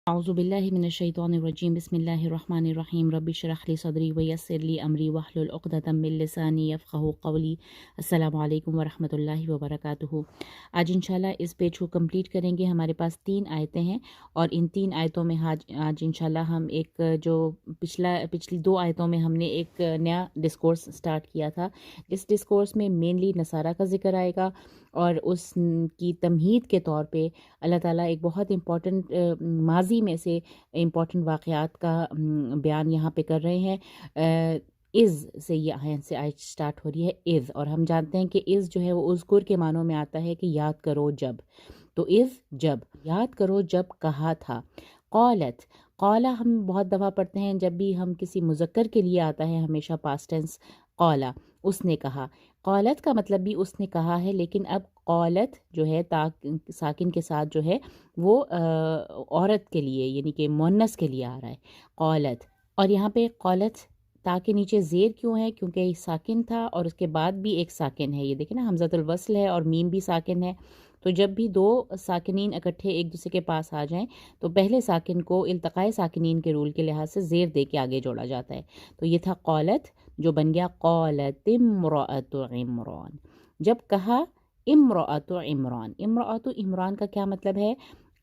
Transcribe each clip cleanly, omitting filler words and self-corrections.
اعوذ باللہ من الشیطان الرجیم بسم اللہ الرحمن الرحیم رب اشرح لی صدری ویسر لی امری واحلل عقدۃ من لسانی یفقہوا قولی۔ السلام علیکم ورحمۃ اللہ وبرکاتہ۔ آج انشاءاللہ اس پیج کو کمپلیٹ کریں گے۔ ہمارے پاس 3 آیتیں ہیں اور ان 3 آیتوں میں آج انشاءاللہ ہم ایک جو پچھلی 2 آیتوں میں ہم نے ایک نیا ڈسکورس سٹارٹ کیا تھا، جس ڈسکورس میں مینلی نصارہ کا ذکر آئے گا اور اس کی تمہید کے طور پہ اللہ تعالیٰ ایک بہت امپورٹنٹ ماضی میں سے امپورٹنٹ واقعات کا بیان یہاں پہ کر رہے ہیں۔ از سے یہ سے آیت سٹارٹ ہو رہی ہے از، اور ہم جانتے ہیں کہ از جو ہے وہ اذکر کے معنوں میں آتا ہے کہ یاد کرو جب، تو از جب یاد کرو جب کہا تھا۔ قالت، قالا ہم بہت دفعہ پڑھتے ہیں جب بھی ہم کسی مذکر کے لیے آتا ہے ہمیشہ پاسٹ ٹینس قالا، اس نے کہا۔ قالت کا مطلب بھی اس نے کہا ہے، لیکن اب قالت جو ہے تا ساکن کے ساتھ جو ہے وہ عورت کے لیے یعنی کہ مؤنث کے لیے آ رہا ہے قالت۔ اور یہاں پہ قالت تا کے نیچے زیر کیوں ہے؟ کیونکہ یہ ساکن تھا اور اس کے بعد بھی ایک ساکن ہے، یہ دیکھیں نا حمزۃ الوصل ہے اور میم بھی ساکن ہے، تو جب بھی 2 ساکنین اکٹھے ایک دوسرے کے پاس آ جائیں تو پہلے ساکن کو التقاء ساکنین کے رول کے لحاظ سے زیر دے کے آگے جوڑا جاتا ہے۔ تو یہ تھا قالت جو بن گیا قالت امرأۃ عمران، جب کہا امرأۃ عمران۔ امرأۃ عمران کا کیا مطلب ہے؟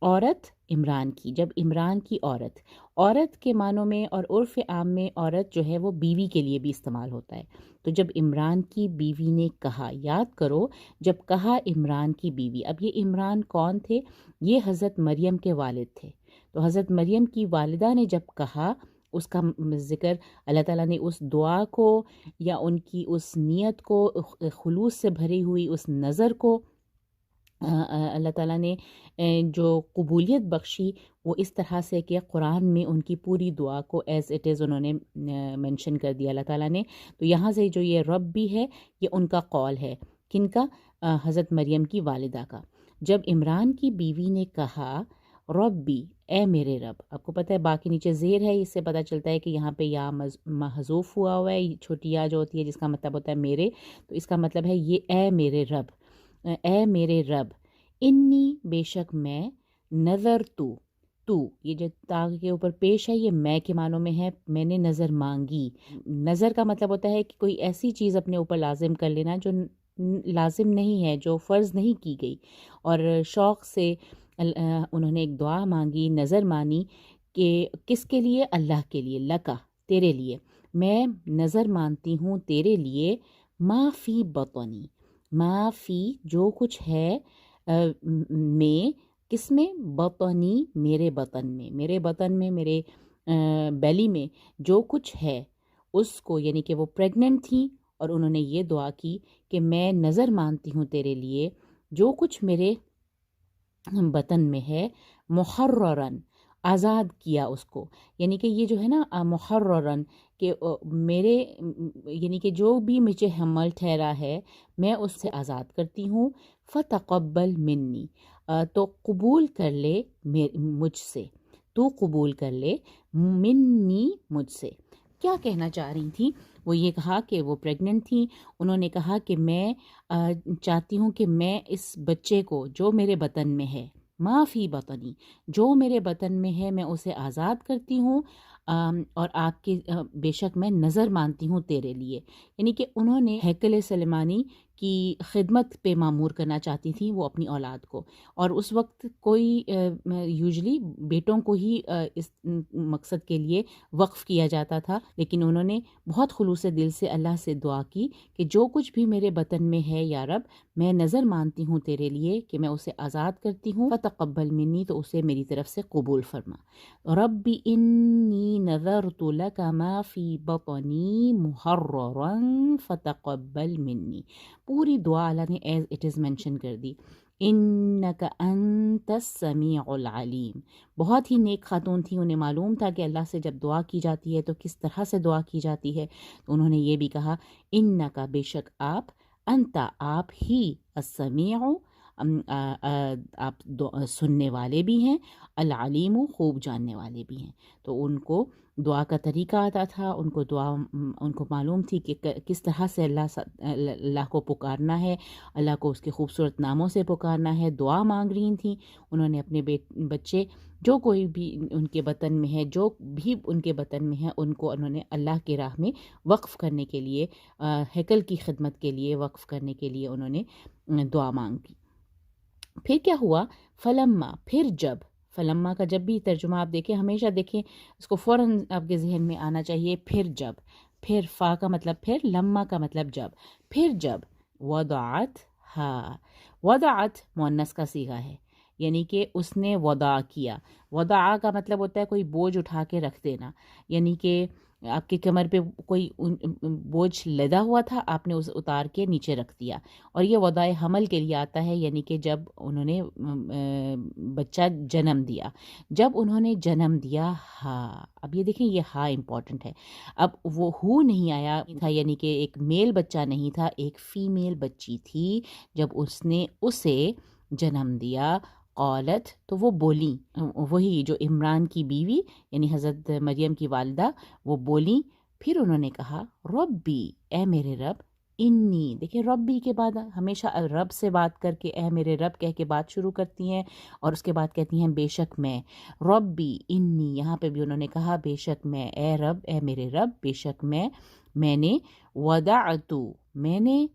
عورت عمران کی، جب عمران کی عورت کے معنوں میں اور عرف عام میں عورت جو ہے وہ بیوی کے لیے بھی استعمال ہوتا ہے، تو جب عمران کی بیوی نے کہا، یاد کرو جب کہا عمران کی بیوی۔ اب یہ عمران کون تھے؟ یہ حضرت مریم کے والد تھے، تو حضرت مریم کی والدہ نے جب کہا، اس کا ذکر اللہ تعالیٰ نے اس دعا کو یا ان کی اس نیت کو، خلوص سے بھری ہوئی اس نظر کو اللہ تعالیٰ نے جو قبولیت بخشی وہ اس طرح سے کہ قرآن میں ان کی پوری دعا کو ایز اٹ از انہوں نے مینشن کر دیا اللہ تعالیٰ نے۔ تو یہاں سے جو یہ رب بھی ہے یہ ان کا قول ہے، کن کا؟ حضرت مریم کی والدہ کا۔ جب عمران کی بیوی نے کہا ربی، اے میرے رب، آپ کو پتہ ہے باقی نیچے زیر ہے، اس سے پتہ چلتا ہے کہ یہاں پہ یا محذوف ہوا ہوا ہے، چھوٹی یا جو ہوتی ہے جس کا مطلب ہوتا ہے میرے، تو اس کا مطلب ہے یہ اے میرے رب، اے میرے رب، انی بے شک میں، نظر تو یہ جو تا کے اوپر پیش ہے یہ میں کے معنوں میں ہے، میں نے نظر مانگی۔ نظر کا مطلب ہوتا ہے کہ کوئی ایسی چیز اپنے اوپر لازم کر لینا جو لازم نہیں ہے، جو فرض نہیں کی گئی، اور شوق سے انہوں نے ایک دعا مانگی، نظر مانی کہ کس کے لیے؟ اللہ کے لیے، لکا تیرے لیے، میں نظر مانتی ہوں تیرے لیے، ما فی بطنی، ما فی جو کچھ ہے میں، کس میں؟ بطنی میرے بطن میں، میرے بطن میں، میرے بیلی میں جو کچھ ہے اس کو، یعنی کہ وہ پریگننٹ تھیں اور انہوں نے یہ دعا کی کہ میں نظر مانتی ہوں تیرے لیے جو کچھ میرے بطن میں ہے، محررن آزاد کیا اس کو، یعنی کہ یہ جو ہے نا محررن کہ میرے یعنی کہ جو بھی مجھے حمل ٹھہرا ہے میں اس سے آزاد کرتی ہوں، فتقبل منی تو قبول کر لے مجھ سے، تو قبول کر لے منی مجھ سے۔ کیا کہنا چاہ رہی تھیں؟ وہ یہ کہا کہ وہ پریگننٹ تھیں، انہوں نے کہا کہ میں چاہتی ہوں کہ میں اس بچے کو جو میرے بطن میں ہے، ما فی بطنی جو میرے بطن میں ہے میں اسے آزاد کرتی ہوں، اور آپ کی بے شک میں نظر مانتی ہوں تیرے لیے، یعنی کہ انہوں نے ہیکل سلیمانی کی خدمت پہ معمور کرنا چاہتی تھیں وہ اپنی اولاد کو، اور اس وقت کوئی یوزلی بیٹوں کو ہی اس مقصد کے لیے وقف کیا جاتا تھا، لیکن انہوں نے بہت خلوص دل سے اللہ سے دعا کی کہ جو کچھ بھی میرے بطن میں ہے یا رب، میں نظر مانتی ہوں تیرے لیے کہ میں اسے آزاد کرتی ہوں، فتقبل منی تو اسے میری طرف سے قبول فرما۔ ربی انی نذرت لک ما فی بطنی محررا فتقبل منی، پوری دعا اللہ نے ایز اٹ از مینشن کر دی۔ انک انت السمیع العلیم، بہت ہی نیک خاتون تھی، انہیں معلوم تھا کہ اللہ سے جب دعا کی جاتی ہے تو کس طرح سے دعا کی جاتی ہے، تو انہوں نے یہ بھی کہا انک بے شک آپ، انت آپ ہی، السمیع آپ سننے والے بھی ہیں، العلیم خوب جاننے والے بھی ہیں۔ تو ان کو دعا کا طریقہ آتا تھا، ان کو ان کو معلوم تھی کہ کس طرح سے اللہ کو پکارنا ہے، اللہ کو اس کے خوبصورت ناموں سے پکارنا ہے۔ دعا مانگ رہی تھیں، انہوں نے اپنے بچے جو کوئی بھی ان کے وطن میں ہے، جو بھی ان کے وطن میں ہے، ان کو انہوں نے اللہ کی راہ میں وقف کرنے کے لیے، ہیکل کی خدمت کے لیے وقف کرنے کے لیے انہوں نے دعا مانگی۔ پھر کیا ہوا؟ فلما، پھر جب، فلما کا جب بھی ترجمہ آپ دیکھیں، ہمیشہ دیکھیں اس کو فوراً آپ کے ذہن میں آنا چاہیے، پھر جب، پھر فا کا مطلب پھر، لما کا مطلب جب، پھر جب، وضعت، ہاں، وضعت مؤنث کا صیغہ ہے، یعنی کہ اس نے وضع کیا۔ وضع کا مطلب ہوتا ہے کوئی بوجھ اٹھا کے رکھ دینا، یعنی کہ آپ کی کمر پہ کوئی بوجھ لدا ہوا تھا، آپ نے اسے اتار کے نیچے رکھ دیا۔ اور یہ وضع حمل کے لیے آتا ہے، یعنی کہ جب انہوں نے بچہ جنم دیا، جب انہوں نے جنم دیا، ہاں، اب یہ دیکھیں، یہ ہاں امپورٹنٹ ہے۔ اب وہ ہو نہیں آیا تھا، یعنی کہ ایک میل بچہ نہیں تھا، ایک فیمیل بچی تھی۔ جب اس نے اسے جنم دیا، قالت، تو وہ بولیں، وہی جو عمران کی بیوی یعنی حضرت مریم کی والدہ، وہ بولیں۔ پھر انہوں نے کہا، ربی، اے میرے رب، انی، دیکھیں ربی کے بعد ہمیشہ رب سے بات کر کے اے میرے رب کہہ کے بات شروع کرتی ہیں، اور اس کے بعد کہتی ہیں بے شک میں، ربی انی، یہاں پہ بھی انہوں نے کہا بے شک میں، اے رب، اے میرے رب، بے شک میں نے وضعتو، میں نے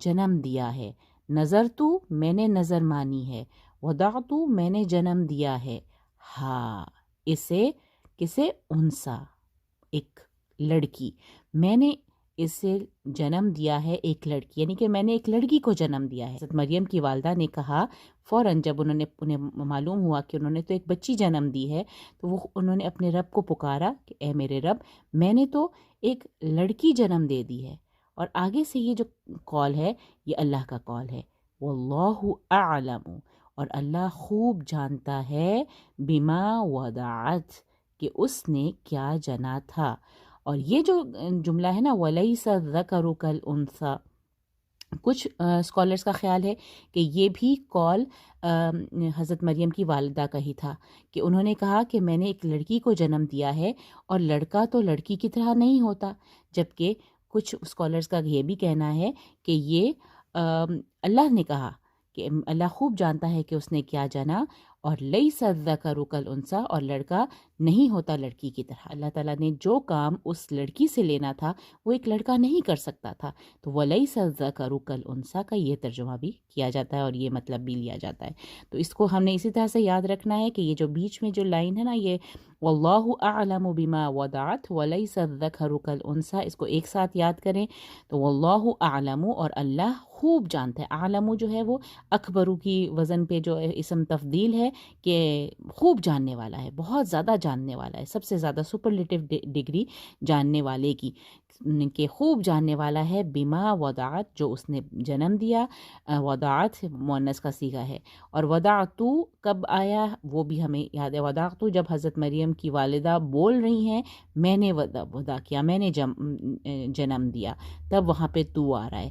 جنم دیا ہے، نظر تو، میں نے نظر مانی ہے، وضعتو، میں نے جنم دیا ہے، ہاں، اسے، کسے؟ انسا، ایک لڑکی، میں نے اسے جنم دیا ہے ایک لڑکی، یعنی کہ میں نے ایک لڑکی کو جنم دیا ہے۔ حضرت مریم کی والدہ نے کہا فوراً، جب انہیں معلوم ہوا کہ انہوں نے تو ایک بچی جنم دی ہے، تو انہوں نے اپنے رب کو پکارا کہ اے میرے رب، میں نے تو ایک لڑکی جنم دے دی ہے۔ اور آگے سے یہ جو قول ہے، یہ اللہ کا قول ہے، واللہ اعلم، اور اللہ خوب جانتا ہے، بما وضعت، کہ اس نے کیا جنا تھا۔ اور یہ جو جملہ ہے نا، وَلَيْسَ الذَّكَرُ كَالْأُنثَىٰ، کچھ اسکالرز کا خیال ہے کہ یہ بھی قول حضرت مریم کی والدہ کا ہی تھا، کہ انہوں نے کہا کہ میں نے ایک لڑکی کو جنم دیا ہے، اور لڑکا تو لڑکی کی طرح نہیں ہوتا، جبکہ کچھ اسکالرز کا یہ بھی کہنا ہے کہ یہ اللہ نے کہا، کہ اللہ خوب جانتا ہے کہ اس نے کیا جنا، اور لَيْسَ الذَّكَرُ كَالْأُنثَىٰ، اور لڑکا نہیں ہوتا لڑکی کی طرح۔ اللہ تعالیٰ نے جو کام اس لڑکی سے لینا تھا وہ ایک لڑکا نہیں کر سکتا تھا، تو وَلَيْسَ الذَّكَرُ كَالْأُنثَىٰ کا یہ ترجمہ بھی کیا جاتا ہے، اور یہ مطلب بھی لیا جاتا ہے۔ تو اس کو ہم نے اسی طرح سے یاد رکھنا ہے کہ یہ جو بیچ میں جو لائن ہے نا، یہ واللہ اعلم بما وضعت وَلَيْسَ الذَّكَرُ كَالْأُنثَىٰ، اس کو ایک ساتھ یاد کریں تو واللہ اعلم، اور اللہ خوب جانتا ہے۔ اعلم جو ہے وہ اکبرو کی وزن پہ جو اسم تفضیل ہے، کہ خوب جاننے والا ہے، بہت زیادہ جاننے والا ہے، سب سے زیادہ سپرلیٹو ڈگری جاننے والے کی، کہ خوب جاننے والا ہے، بما وضعت، جو اس نے جنم دیا۔ وضعت مؤنث کا صیغہ ہے، اور وضعتو کب آیا وہ بھی ہمیں یاد ہے۔ وضعتو جب حضرت مریم کی والدہ بول رہی ہیں میں نے وضع کیا، میں نے جنم دیا، تب وہاں پہ تو آ رہا ہے،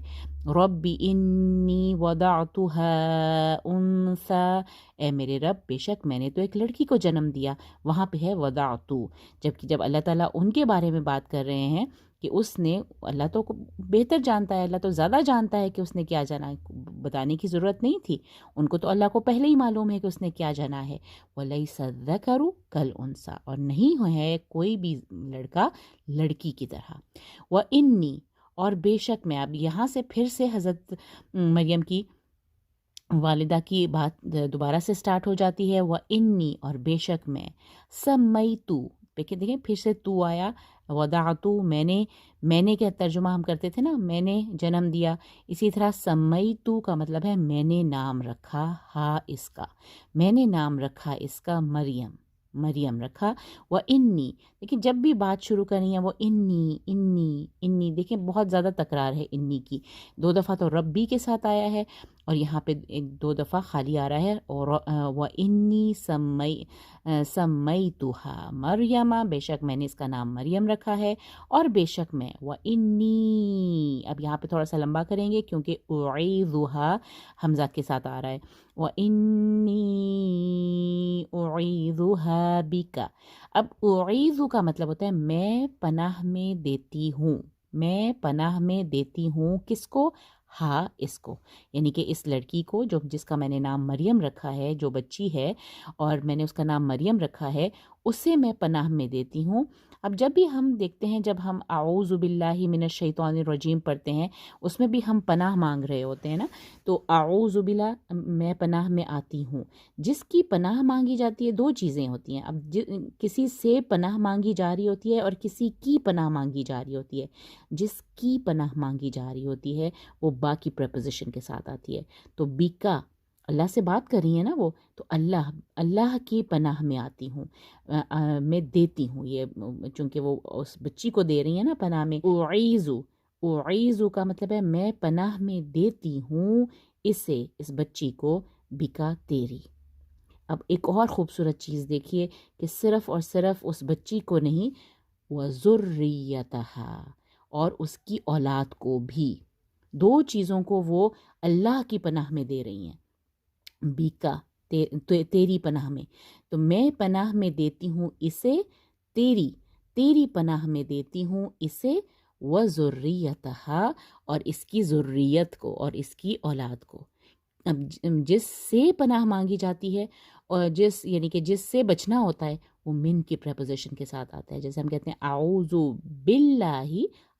ربی انی وضعتها انثى، اے میرے رب، بے شک میں نے تو ایک لڑکی کو جنم دیا، وہاں پہ ہے وضعتو۔ جبکہ جب اللہ تعالیٰ ان کے بارے میں بات کر رہے ہیں کہ اس نے، اللہ تو بہتر جانتا ہے، اللہ تو زیادہ جانتا ہے کہ اس نے کیا جنا، بتانے کی ضرورت نہیں تھی، ان کو تو اللہ کو پہلے ہی معلوم ہے کہ اس نے کیا جنا ہے۔ وَلَيْسَ الذَّكَرُ كَالْأُنثَىٰ، اور نہیں ہے کوئی بھی لڑکا لڑکی کی طرح۔ وَإِنِّي، اور بے شک میں، اب یہاں سے پھر سے حضرت مریم کی والدہ کی بات دوبارہ سے سٹارٹ ہو جاتی ہے، وَإِنِّي، اور بے شک میں، سمیتو، دیکھیں پھر سے تو آیا، وضعتو، میں نے کیا ترجمہ ہم کرتے تھے نا، میں نے جنم دیا، اسی طرح سمیتو کا مطلب ہے میں نے نام رکھا، ہاں اس کا، میں نے نام رکھا اس کا، مریم، مریم رکھا، و انی، دیکھیں جب بھی بات شروع کرنی ہے وہ انی انی انی، دیکھیں بہت زیادہ تکرار ہے انی کی، 2 دفعہ تو ربی کے ساتھ آیا ہے اور یہاں پہ 2 دفعہ خالی آ رہا ہے، اور و انی سمیتھا مریم، بے شک میں نے اس کا نام مریم رکھا ہے، اور بے شک میں و انی، اب یہاں پہ تھوڑا سا لمبا کریں گے کیونکہ اعیذھا حمزہ کے ساتھ آ رہا ہے، و انی اعیذھا بک، اب اعیذ کا مطلب ہوتا ہے میں پناہ میں دیتی ہوں، میں پناہ میں دیتی ہوں، کس کو؟ ہاں اس کو، یعنی کہ اس لڑکی کو جو جس کا میں نے نام مریم رکھا ہے، جو بچی ہے اور میں نے اس کا نام مریم رکھا ہے، اسے میں پناہ میں دیتی ہوں۔ اب جب بھی ہم دیکھتے ہیں، جب ہم اعوذ باللہ من الشیطان الرجیم پڑھتے ہیں، اس میں بھی ہم پناہ مانگ رہے ہوتے ہیں نا، تو اعوذ باللہ میں پناہ میں آتی ہوں، جس کی پناہ مانگی جاتی ہے 2 چیزیں ہوتی ہیں، اب کسی سے پناہ مانگی جا رہی ہوتی ہے اور کسی کی پناہ مانگی جا رہی ہوتی ہے، جس کی پناہ مانگی جا رہی ہوتی ہے وہ با کی پریپوزیشن کے ساتھ آتی ہے، تو بیکا اللہ سے بات کر رہی ہیں نا وہ، تو اللہ کی پناہ میں آتی ہوں، میں دیتی ہوں، یہ چونکہ وہ اس بچی کو دے رہی ہیں نا پناہ میں، اعیذو کا مطلب ہے میں پناہ میں دیتی ہوں اسے، اس بچی کو، بکا تیری۔ اب ایک اور خوبصورت چیز دیکھیے کہ صرف اور صرف اس بچی کو نہیں، وَذُرِّيَّتَهَا، اور اس کی اولاد کو بھی، 2 چیزوں کو وہ اللہ کی پناہ میں دے رہی ہیں، بیکا تیری پناہ میں، تو میں پناہ میں دیتی ہوں اسے، تیری پناہ میں دیتی ہوں اسے، وَذُرِّيَّتَهَا، اور اس کی ذریت کو اور اس کی اولاد کو۔ اب جس سے پناہ مانگی جاتی ہے اور یعنی کہ جس سے بچنا ہوتا ہے، وہ من کی پریپوزیشن کے ساتھ آتا ہے، جیسے ہم کہتے ہیں اعوذ باللہ،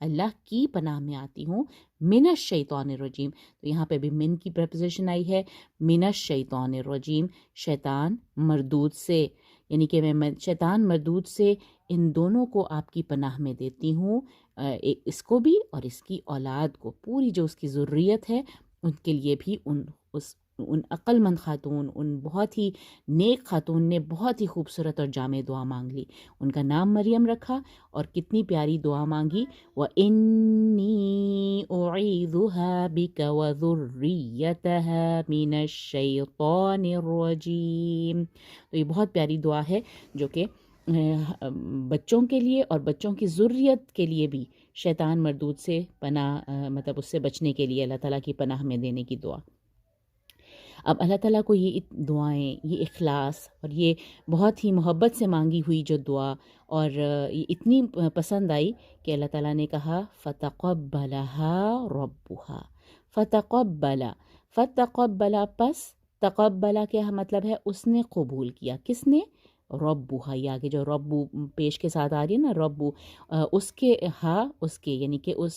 اللہ کی پناہ میں آتی ہوں، من الشیطان الرجیم، تو یہاں پہ بھی من کی پریپوزیشن آئی ہے، من الشیطان الرجیم، شیطان مردود سے، یعنی کہ میں شیطان مردود سے ان دونوں کو آپ کی پناہ میں دیتی ہوں، اس کو بھی اور اس کی اولاد کو، پوری جو اس کی ذریت ہے ان کے لیے بھی، ان عقل مند خاتون، ان بہت ہی نیک خاتون نے بہت ہی خوبصورت اور جامع دعا مانگ لی، ان کا نام مریم رکھا اور کتنی پیاری دعا مانگی، وَإِنِّي أُعِيذُهَا بِكَ وَذُرِّيَّتَهَا مِنَ الشَّيْطَانِ الرَّجِيمِ، تو یہ بہت پیاری دعا ہے جو کہ بچوں کے لیے اور بچوں کی ذریت کے لیے بھی شیطان مردود سے پناہ، مطلب اس سے بچنے کے لیے اللہ تعالیٰ کی پناہ میں دینے کی دعا۔ اب اللہ تعالیٰ کو یہ دعائیں، یہ اخلاص اور یہ بہت ہی محبت سے مانگی ہوئی جو دعا، اور یہ اتنی پسند آئی کہ اللہ تعالیٰ نے کہا فَتَقَبَّلَهَا رَبُّهَا، فتقبلا، پس تقبلا کیا مطلب ہے؟ اس نے قبول کیا، کس نے؟ ربُّہا، یہ آگے جو ربو پیش کے ساتھ آ رہی ہے نا، ربو، اس کے اس کے یعنی کہ اس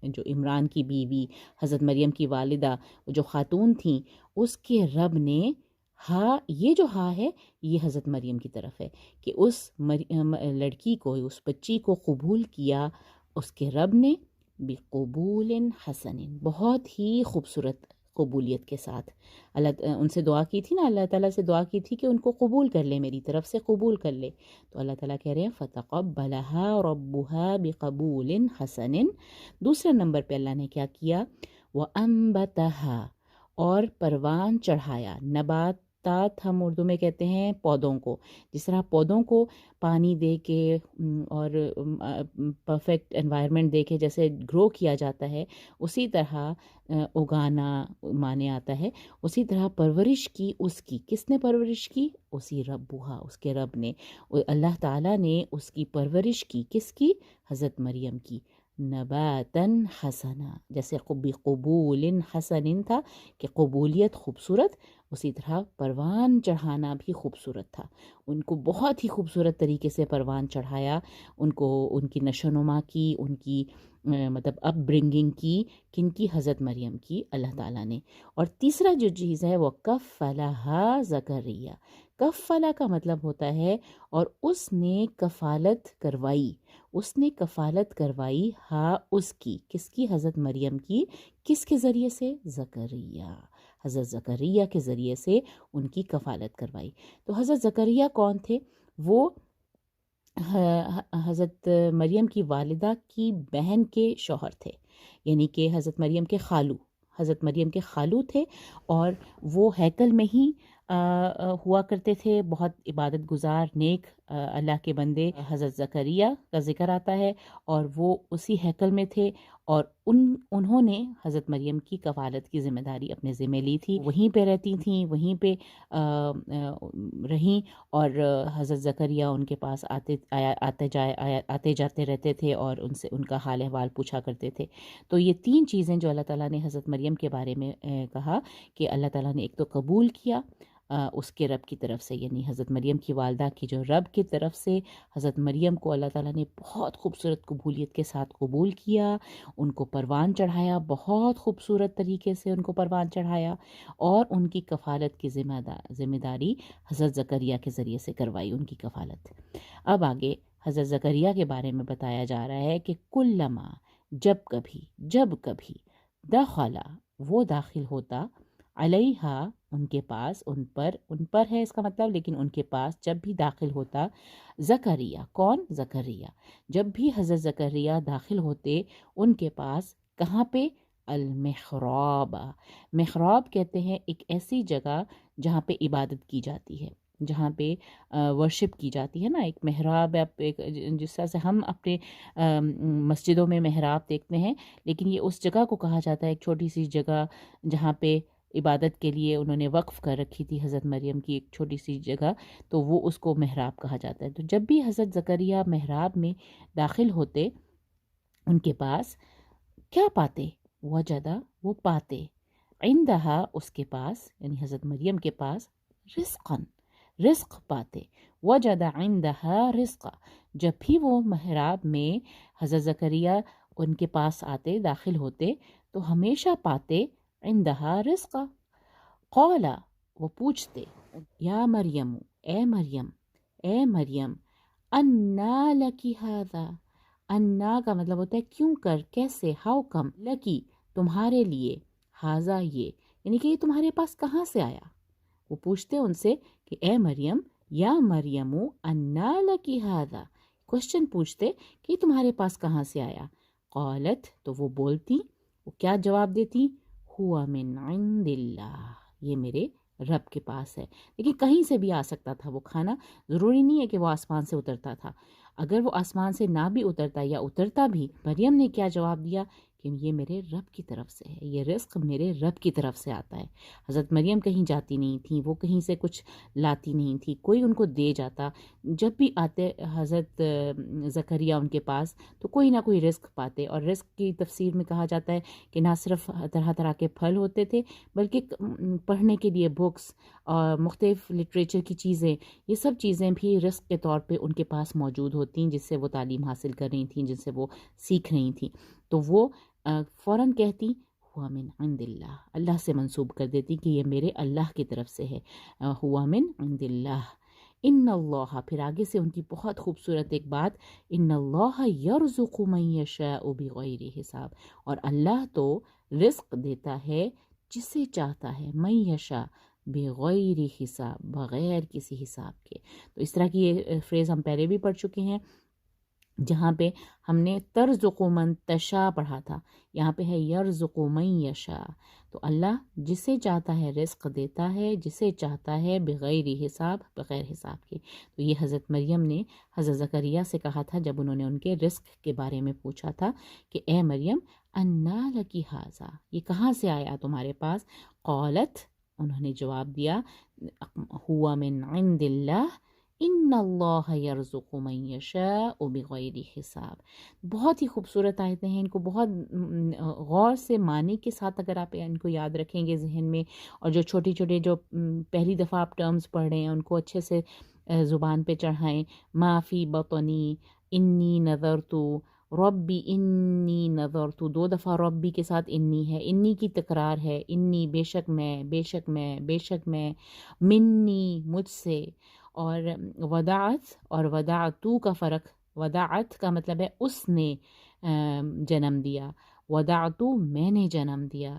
جو عمران کی بیوی حضرت مریم کی والدہ جو خاتون تھیں، اس کے رب نے یہ جو ہے یہ حضرت مریم کی طرف ہے کہ اس لڑکی کو، اس بچی کو قبول کیا اس کے رب نے، بقبول حسن، بہت ہی خوبصورت قبولیت کے ساتھ۔ ان سے دعا کی تھی نا، اللہ تعالیٰ سے دعا کی تھی کہ ان کو قبول کر لے، میری طرف سے قبول کر لے، تو اللہ تعالیٰ کہہ رہے ہیں فَتَقَبَّلَهَا رَبُّهَا بِقَبُولٍ حَسَنٍ۔ دوسرے نمبر پہ اللہ نے کیا کیا؟ وَأَنبَتَهَا، اور پروان چڑھایا، نباتات ہم اردو میں کہتے ہیں پودوں کو، جس طرح پودوں کو پانی دے کے اور پرفیکٹ انوائرمنٹ دے کے جیسے گرو کیا جاتا ہے، اسی طرح اگانا مانے آتا ہے، اسی طرح پرورش کی، اس کی کس نے پرورش کی؟ اسی ربُّہا، اس کے رب نے، اللہ تعالیٰ نے اس کی پرورش کی، کس کی؟ حضرت مریم کی، نباتاً حسنا، جیسے قبول حسن تھا کہ قبولیت خوبصورت، اسی طرح پروان چڑھانا بھی خوبصورت تھا، ان کو بہت ہی خوبصورت طریقے سے پروان چڑھایا، ان کو ان کی نشو و نما کی، ان کی مطلب اپ برنگنگ کی، کن کی؟ حضرت مریم کی، اللہ تعالیٰ نے۔ اور تیسرا جو چیز ہے وہ کفلہا زکریا، کفلا کا مطلب ہوتا ہے اور اس نے کفالت کروائی، اس نے کفالت کروائی اس کی، کس کی؟ حضرت مریم کی، کس کے ذریعے سے؟ زکریا، حضرت زکریا کے ذریعے سے ان کی کفالت کروائی۔ تو حضرت زکریا کون تھے؟ وہ حضرت مریم کی والدہ کی بہن کے شوہر تھے، یعنی کہ حضرت مریم کے خالو، حضرت مریم کے خالو تھے، اور وہ ہیکل میں ہی ہوا کرتے تھے، بہت عبادت گزار نیک اللہ کے بندے۔ حضرت زکریا کا ذکر آتا ہے اور وہ اسی ہیکل میں تھے، اور انہوں نے حضرت مریم کی کفالت کی ذمہ داری اپنے ذمہ لی تھی، وہیں پہ رہتی تھیں، وہیں پہ رہیں، اور حضرت زکریا ان کے پاس آتے جاتے رہتے تھے اور ان سے ان کا حال احوال پوچھا کرتے تھے۔ تو یہ تین چیزیں جو اللہ تعالیٰ نے حضرت مریم کے بارے میں کہا کہ اللہ تعالیٰ نے ایک تو قبول کیا اس کے رب کی طرف سے، یعنی حضرت مریم کی والدہ کی جو رب کی طرف سے حضرت مریم کو اللہ تعالیٰ نے بہت خوبصورت قبولیت کے ساتھ قبول کیا، ان کو پروان چڑھایا، بہت خوبصورت طریقے سے ان کو پروان چڑھایا، اور ان کی کفالت کی ذمہ داری حضرت زکریا کے ذریعے سے کروائی، ان کی کفالت۔ اب آگے حضرت زکریا کے بارے میں بتایا جا رہا ہے کہ کلما، جب کبھی دخلا، وہ داخل ہوتا، علیہا، ان کے پاس، ان پر ہے اس کا مطلب، لیکن ان کے پاس جب بھی داخل ہوتا، زکریا، کون؟ زکریا، جب بھی حضرت زکریا داخل ہوتے ان کے پاس، کہاں پہ؟ المحراب، محراب کہتے ہیں ایک ایسی جگہ جہاں پہ عبادت کی جاتی ہے، جہاں پہ ورشپ کی جاتی ہے نا، ایک محراب ہے، جس طرح سے ہم اپنے مسجدوں میں محراب دیکھتے ہیں، لیکن یہ اس جگہ کو کہا جاتا ہے، ایک چھوٹی سی جگہ جہاں پہ عبادت کے لیے انہوں نے وقف کر رکھی تھی حضرت مریم کی ایک چھوٹی سی جگہ، تو وہ اس کو محراب کہا جاتا ہے۔ تو جب بھی حضرت زکریا محراب میں داخل ہوتے ان کے پاس کیا پاتے؟ وجدہ، وہ پاتے، عندہا، اس کے پاس یعنی حضرت مریم کے پاس، رزقاً، رزق پاتے، وجدہ عندہا رزقا، جب بھی وہ محراب میں حضرت زکریا ان کے پاس آتے، داخل ہوتے، تو ہمیشہ پاتے عندہا رزقا۔ قولا، وہ پوچھتے، یا مریم، اے مریم، اے مریم، انا لکی ھذا، انا کا مطلب ہوتا ہے کیوں کر، کیسے، ہاؤ کم، لکی، تمہارے لیے، ھذا، یہ، یعنی کہ یہ تمہارے پاس کہاں سے آیا۔ وہ پوچھتے ان سے کہ اے مریم، یا مریم انا لکی ھذا، کوشچن پوچھتے کہ یہ تمہارے پاس کہاں سے آیا۔ قالت، تو وہ بولتی، وہ کیا جواب دیتی؟ ہوا من عند اللہ، یہ میرے رب کے پاس ہے۔ لیکن کہیں سے بھی آ سکتا تھا وہ کھانا، ضروری نہیں ہے کہ وہ آسمان سے اترتا تھا۔ اگر وہ آسمان سے نہ بھی اترتا یا اترتا بھی، مریم نے کیا جواب دیا کہ یہ میرے رب کی طرف سے ہے، یہ رزق میرے رب کی طرف سے آتا ہے۔ حضرت مریم کہیں جاتی نہیں تھی، وہ کہیں سے کچھ لاتی نہیں تھی، کوئی ان کو دے جاتا۔ جب بھی آتے حضرت زکریا ان کے پاس تو کوئی نہ کوئی رزق پاتے، اور رزق کی تفسیر میں کہا جاتا ہے کہ نہ صرف طرح طرح کے پھل ہوتے تھے، بلکہ پڑھنے کے لیے بکس اور مختلف لٹریچر کی چیزیں، یہ سب چیزیں بھی رزق کے طور پہ ان کے پاس موجود ہوتی، جس سے وہ تعلیم حاصل کر رہی تھیں، جن سے وہ سیکھ رہی تھیں۔ تو وہ فوراً کہتی ہوا من عند اللہ، اللہ سے منسوب کر دیتی کہ یہ میرے اللہ کی طرف سے ہے، ہوا من عند اللہ۔ ان اللہ، پھر آگے سے ان کی بہت خوبصورت ایک بات، ان اللہ یرزق من یشاء بغیر حساب، اور اللہ تو رزق دیتا ہے جسے چاہتا ہے، من یشاء، بغیر حساب، بغیر کسی حساب کے۔ تو اس طرح کی یہ فریز ہم پہلے بھی پڑھ چکے ہیں، جہاں پہ ہم نے ترزق من تشاء پڑھا تھا، یہاں پہ ہے یرزق من یشاء۔ تو اللہ جسے چاہتا ہے رزق دیتا ہے، جسے چاہتا ہے بغیر حساب، بغیر حساب کے۔ تو یہ حضرت مریم نے حضرت زکریا سے کہا تھا جب انہوں نے ان کے رزق کے بارے میں پوچھا تھا کہ اے مریم، انا لکی ھذا، یہ کہاں سے آیا تمہارے پاس؟ قالت، انہوں نے جواب دیا، ہوا من عند اللہ، ان اللہ یرزق من یشاء بغیر حساب۔ بہت ہی خوبصورت آیتیں ہیں، ان کو بہت غور سے معنی کے ساتھ اگر آپ ان کو یاد رکھیں گے ذہن میں، اور جو چھوٹی چھوٹے جو پہلی دفعہ آپ ٹرمز پڑھ رہے ہیں ان کو اچھے سے زبان پہ چڑھائیں۔ ما فی بطنی انی نذرت، ربی انی نذرت، 2 دفعہ ربی کے ساتھ انی ہے، انی کی تکرار ہے، انی بے شک میں، بے شک میں، بے شک میں، منی مجھ سے، اور وداعت اور وداعتو کا فرق، وداعت کا مطلب ہے اس نے جنم دیا، وداعتو میں نے جنم دیا،